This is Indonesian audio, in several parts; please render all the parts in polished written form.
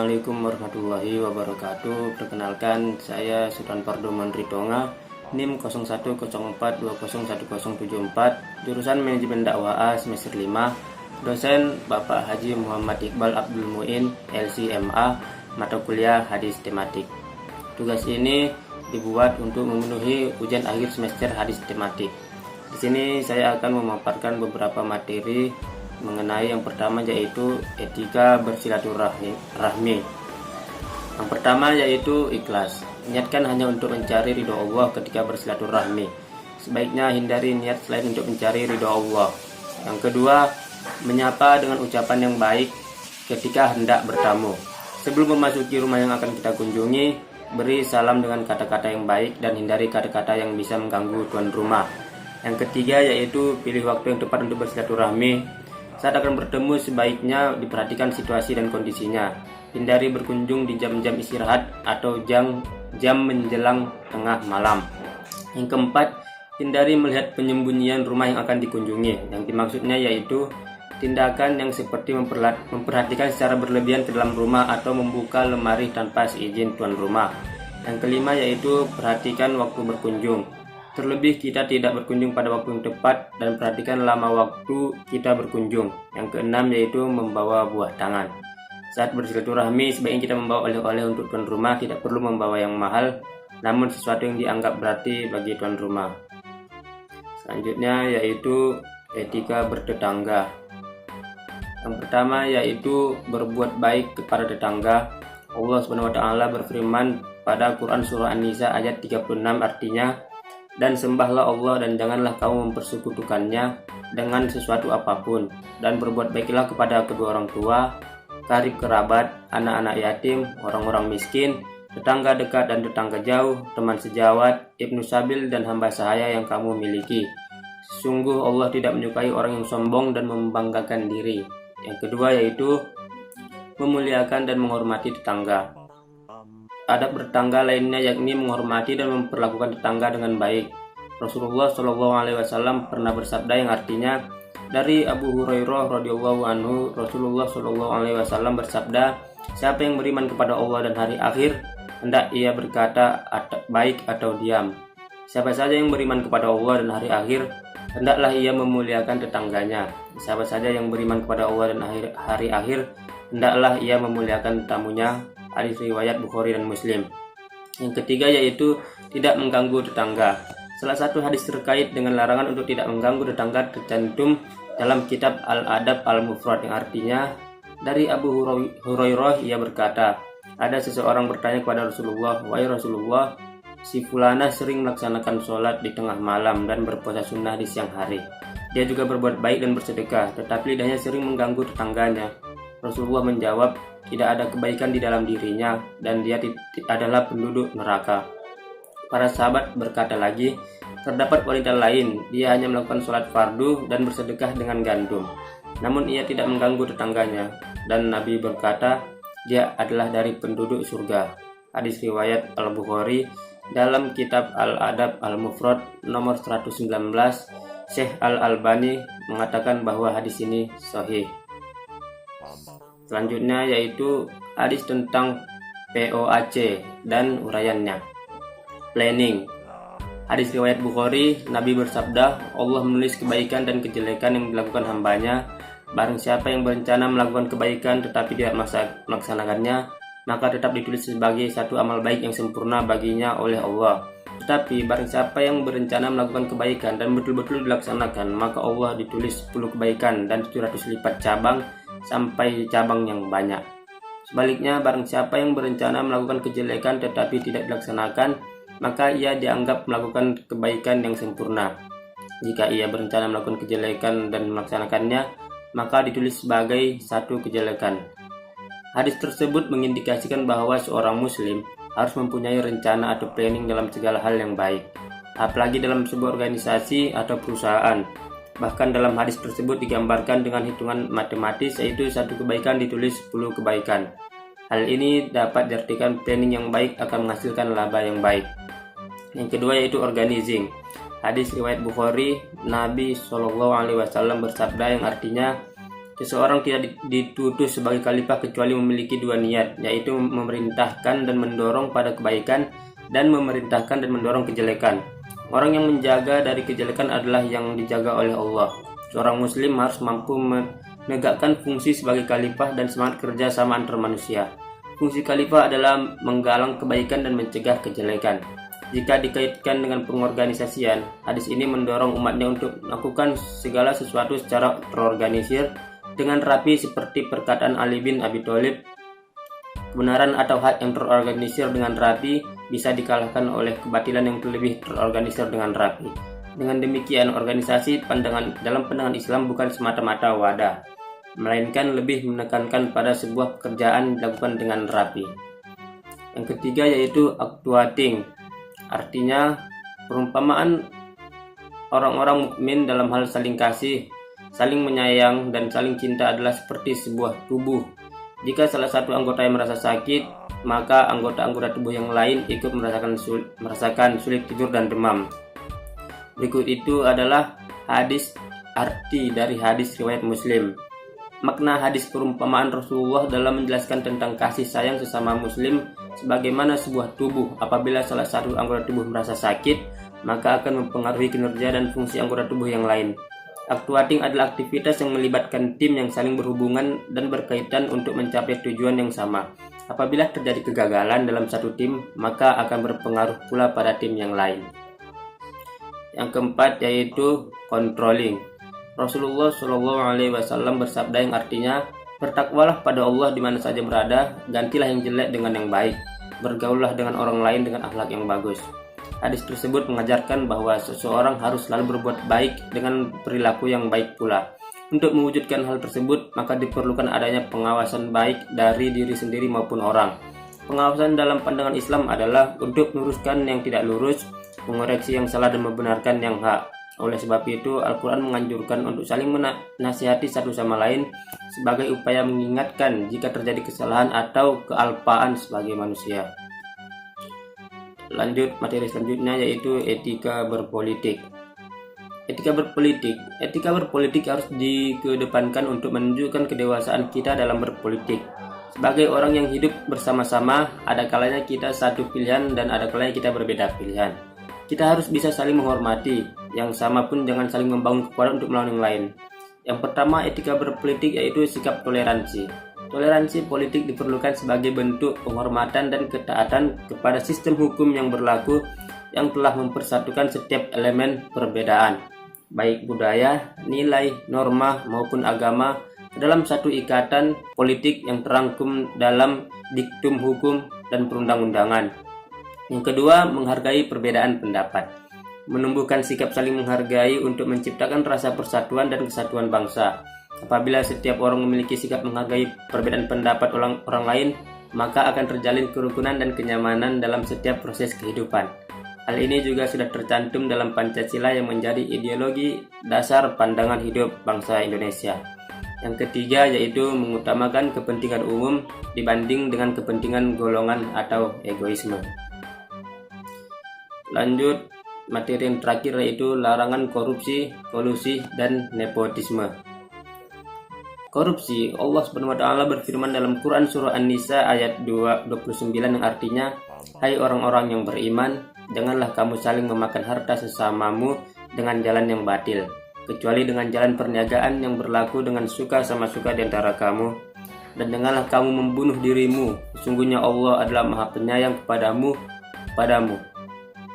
Assalamualaikum warahmatullahi wabarakatuh. Perkenalkan, saya Sultan Pardoman Ritonga, NIM 0104201074, jurusan Manajemen Dakwah A semester 5, dosen Bapak Haji Muhammad Iqbal Abdul Muin, LCMA, mata kuliah Hadis Tematik. Tugas ini dibuat untuk memenuhi ujian akhir semester Hadis Tematik. Di sini saya akan memaparkan beberapa materi mengenai yang pertama yaitu etika bersilaturahmi. Yang pertama yaitu ikhlas. Niatkan hanya untuk mencari ridho Allah ketika bersilaturahmi. Sebaiknya hindari niat selain untuk mencari ridho Allah. Yang kedua, menyapa dengan ucapan yang baik ketika hendak bertamu. Sebelum memasuki rumah yang akan kita kunjungi, beri salam dengan kata-kata yang baik dan hindari kata-kata yang bisa mengganggu tuan rumah. Yang ketiga yaitu pilih waktu yang tepat untuk bersilaturahmi. Saat akan bertemu sebaiknya diperhatikan situasi dan kondisinya. Hindari berkunjung di jam-jam istirahat atau jam menjelang tengah malam. Yang keempat, hindari melihat penyembunyian rumah yang akan dikunjungi. Yang dimaksudnya yaitu tindakan yang seperti memperhatikan secara berlebihan ke dalam rumah atau membuka lemari tanpa seizin tuan rumah. Yang kelima yaitu perhatikan waktu berkunjung. Terlebih kita tidak berkunjung pada waktu yang tepat dan perhatikan lama waktu kita berkunjung. Yang keenam yaitu membawa buah tangan. Saat bersilaturahmi sebaiknya kita membawa oleh-oleh untuk tuan rumah, tidak perlu membawa yang mahal, namun sesuatu yang dianggap berarti bagi tuan rumah. Selanjutnya yaitu etika bertetangga. Yang pertama yaitu berbuat baik kepada tetangga. Allah Subhanahu wa taala berfirman pada Quran surah An-Nisa ayat 36, artinya, dan sembahlah Allah dan janganlah kamu mempersekutukannya dengan sesuatu apapun, dan berbuat baiklah kepada kedua orang tua, karib kerabat, anak-anak yatim, orang-orang miskin, tetangga dekat dan tetangga jauh, teman sejawat, ibnu sabil dan hamba sahaya yang kamu miliki. Sungguh Allah tidak menyukai orang yang sombong dan membanggakan diri. Yang kedua yaitu memuliakan dan menghormati tetangga. Adab bertetangga lainnya yakni menghormati dan memperlakukan tetangga dengan baik. Rasulullah SAW pernah bersabda yang artinya, dari Abu Hurairah radhiyallahu anhu, Rasulullah SAW bersabda, siapa yang beriman kepada Allah dan hari akhir, hendak ia berkata baik atau diam. Siapa saja yang beriman kepada Allah dan hari akhir, hendaklah ia memuliakan tetangganya. Siapa saja yang beriman kepada Allah dan hari akhir, hendaklah ia memuliakan tamunya. Hadis riwayat Bukhari dan Muslim. Yang ketiga yaitu tidak mengganggu tetangga. Salah satu hadis terkait dengan larangan untuk tidak mengganggu tetangga tercantum dalam kitab Al-Adab Al-Mufrad, yang artinya, dari Abu Hurairah ia berkata, ada seseorang bertanya kepada Rasulullah, wahai Rasulullah, si fulana sering melaksanakan sholat di tengah malam dan berpuasa sunnah di siang hari. Dia juga berbuat baik dan bersedekah, tetapi lidahnya sering mengganggu tetangganya. Rasulullah menjawab, tidak ada kebaikan di dalam dirinya dan dia adalah penduduk neraka. Para sahabat berkata lagi, terdapat wanita lain, dia hanya melakukan sholat fardu dan bersedekah dengan gandum, namun ia tidak mengganggu tetangganya. Dan Nabi berkata, dia adalah dari penduduk surga. Hadis riwayat Al-Bukhari. Dalam kitab Al-Adab Al-Mufrad nomor 119, Syekh Al-Albani mengatakan bahwa hadis ini sahih. Selanjutnya yaitu hadis tentang POAC dan uraiannya. Planning. Hadis riwayat Bukhari, Nabi bersabda, Allah menulis kebaikan dan kejelekan yang dilakukan hambanya. Barang siapa yang berencana melakukan kebaikan tetapi tidak melaksanakannya, maka tetap ditulis sebagai satu amal baik yang sempurna baginya oleh Allah. Tetapi barang siapa yang berencana melakukan kebaikan dan betul-betul dilaksanakan, maka Allah ditulis 10 kebaikan dan 700 lipat cabang sampai cabang yang banyak. Sebaliknya, barang siapa yang berencana melakukan kejelekan tetapi tidak dilaksanakan, maka ia dianggap melakukan kebaikan yang sempurna. Jika ia berencana melakukan kejelekan dan melaksanakannya, maka ditulis sebagai satu kejelekan. Hadis tersebut mengindikasikan bahwa seorang muslim harus mempunyai rencana atau planning dalam segala hal yang baik, apalagi dalam sebuah organisasi atau perusahaan. Bahkan dalam hadis tersebut digambarkan dengan hitungan matematis, yaitu satu kebaikan ditulis 10 kebaikan. Hal ini dapat diartikan planning yang baik akan menghasilkan laba yang baik. Yang kedua yaitu organizing. Hadis riwayat Bukhari, Nabi SAW bersabda yang artinya, Seseorang tidak dituduh sebagai khalifah kecuali memiliki dua niat, yaitu memerintahkan dan mendorong pada kebaikan dan memerintahkan dan mendorong kejelekan. Orang yang menjaga dari kejelekan adalah yang dijaga oleh Allah. Seorang muslim harus mampu menegakkan fungsi sebagai khalifah dan semangat kerja sama antar manusia. Fungsi khalifah adalah menggalang kebaikan dan mencegah kejelekan. Jika dikaitkan dengan pengorganisasian, hadis ini mendorong umatnya untuk melakukan segala sesuatu secara terorganisir dengan rapi seperti perkataan Ali bin Abi Thalib. Kebenaran atau hak yang terorganisir dengan rapi bisa dikalahkan oleh kebatilan yang lebih terorganisir dengan rapi. Dengan demikian, organisasi dalam pandangan Islam bukan semata-mata wadah, melainkan lebih menekankan pada sebuah pekerjaan dilakukan dengan rapi. Yang ketiga yaitu actuating, artinya perumpamaan orang-orang mukmin dalam hal saling kasih, saling menyayang, dan saling cinta adalah seperti sebuah tubuh. Jika salah satu anggota yang merasa sakit, maka anggota-anggota tubuh yang lain ikut merasakan sulit tidur dan demam. Berikut itu adalah arti dari hadis riwayat Muslim. Makna hadis perumpamaan Rasulullah dalam menjelaskan tentang kasih sayang sesama muslim sebagaimana sebuah tubuh. Apabila salah satu anggota tubuh merasa sakit, maka akan mempengaruhi kinerja dan fungsi anggota tubuh yang lain. Actuating adalah aktivitas yang melibatkan tim yang saling berhubungan dan berkaitan untuk mencapai tujuan yang sama. Apabila terjadi kegagalan dalam satu tim, maka akan berpengaruh pula pada tim yang lain. Yang keempat yaitu controlling. Rasulullah SAW bersabda yang artinya, bertakwalah pada Allah di mana saja berada, gantilah yang jelek dengan yang baik, bergaullah dengan orang lain dengan akhlak yang bagus. Hadis tersebut mengajarkan bahwa seseorang harus selalu berbuat baik dengan perilaku yang baik pula. Untuk mewujudkan hal tersebut, maka diperlukan adanya pengawasan baik dari diri sendiri maupun orang. Pengawasan dalam pandangan Islam adalah untuk meluruskan yang tidak lurus, mengoreksi yang salah dan membenarkan yang hak. Oleh sebab itu, Al-Quran menganjurkan untuk saling menasihati satu sama lain sebagai upaya mengingatkan jika terjadi kesalahan atau kealpaan sebagai manusia. Lanjut materi selanjutnya yaitu etika berpolitik. Etika berpolitik harus dikedepankan untuk menunjukkan kedewasaan kita dalam berpolitik. Sebagai orang yang hidup bersama-sama, ada kalanya kita satu pilihan dan ada kalanya kita berbeda pilihan. Kita harus bisa saling menghormati, yang sama pun jangan saling membangun kekuatan untuk melawan yang lain. Yang pertama, etika berpolitik yaitu sikap toleransi. Toleransi politik diperlukan sebagai bentuk penghormatan dan ketaatan kepada sistem hukum yang berlaku yang telah mempersatukan setiap elemen perbedaan, baik budaya, nilai, norma, maupun agama, dalam satu ikatan politik yang terangkum dalam diktum hukum dan perundang-undangan. Yang kedua, menghargai perbedaan pendapat. Menumbuhkan sikap saling menghargai untuk menciptakan rasa persatuan dan kesatuan bangsa. Apabila setiap orang memiliki sikap menghargai perbedaan pendapat orang lain, maka akan terjalin kerukunan dan kenyamanan dalam setiap proses kehidupan. Hal ini juga sudah tercantum dalam Pancasila yang menjadi ideologi dasar pandangan hidup bangsa Indonesia. Yang ketiga yaitu mengutamakan kepentingan umum dibanding dengan kepentingan golongan atau egoisme. Lanjut, materi yang terakhir yaitu larangan korupsi, kolusi, dan nepotisme. Korupsi, Allah SWT berfirman dalam Quran Surah An-Nisa ayat 29 yang artinya, hai orang-orang yang beriman, janganlah kamu saling memakan harta sesamamu dengan jalan yang batil, kecuali dengan jalan perniagaan yang berlaku dengan suka sama suka di antara kamu, dan janganlah kamu membunuh dirimu, sesungguhnya Allah adalah Maha Penyayang padamu.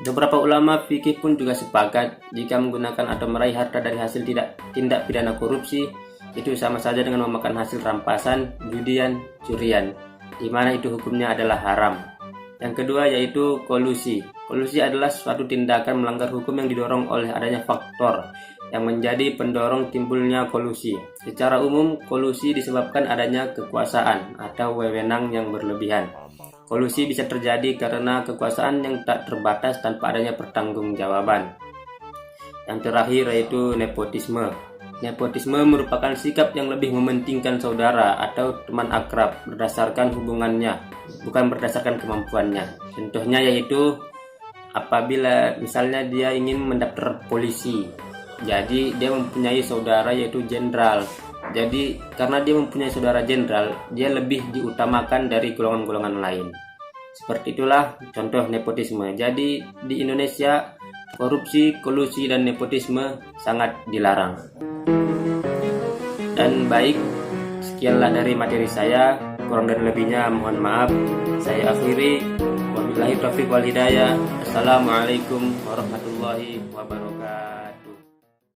Beberapa ulama fikih pun juga sepakat jika menggunakan atau meraih harta dari hasil tindak pidana korupsi itu sama saja dengan memakan hasil rampasan, judian, curian, di mana itu hukumnya adalah haram. Yang kedua yaitu kolusi. Kolusi adalah suatu tindakan melanggar hukum yang didorong oleh adanya faktor yang menjadi pendorong timbulnya kolusi. Secara umum, kolusi disebabkan adanya kekuasaan atau wewenang yang berlebihan. Kolusi bisa terjadi karena kekuasaan yang tak terbatas tanpa adanya pertanggungjawaban. Yang terakhir yaitu nepotisme. Nepotisme merupakan sikap yang lebih mementingkan saudara atau teman akrab berdasarkan hubungannya, bukan berdasarkan kemampuannya. Contohnya yaitu apabila misalnya dia ingin mendaftar polisi, jadi dia mempunyai saudara yaitu jenderal, Jadi karena dia mempunyai saudara jenderal, dia lebih diutamakan dari golongan-golongan lain. Seperti itulah contoh nepotisme. Jadi di Indonesia korupsi, kolusi, dan nepotisme sangat dilarang. Dan baik, sekianlah dari materi saya. Kurang dan lebihnya mohon maaf. Saya akhiri. Wabillahi taufiq wal hidayah. Assalamualaikum warahmatullahi wabarakatuh.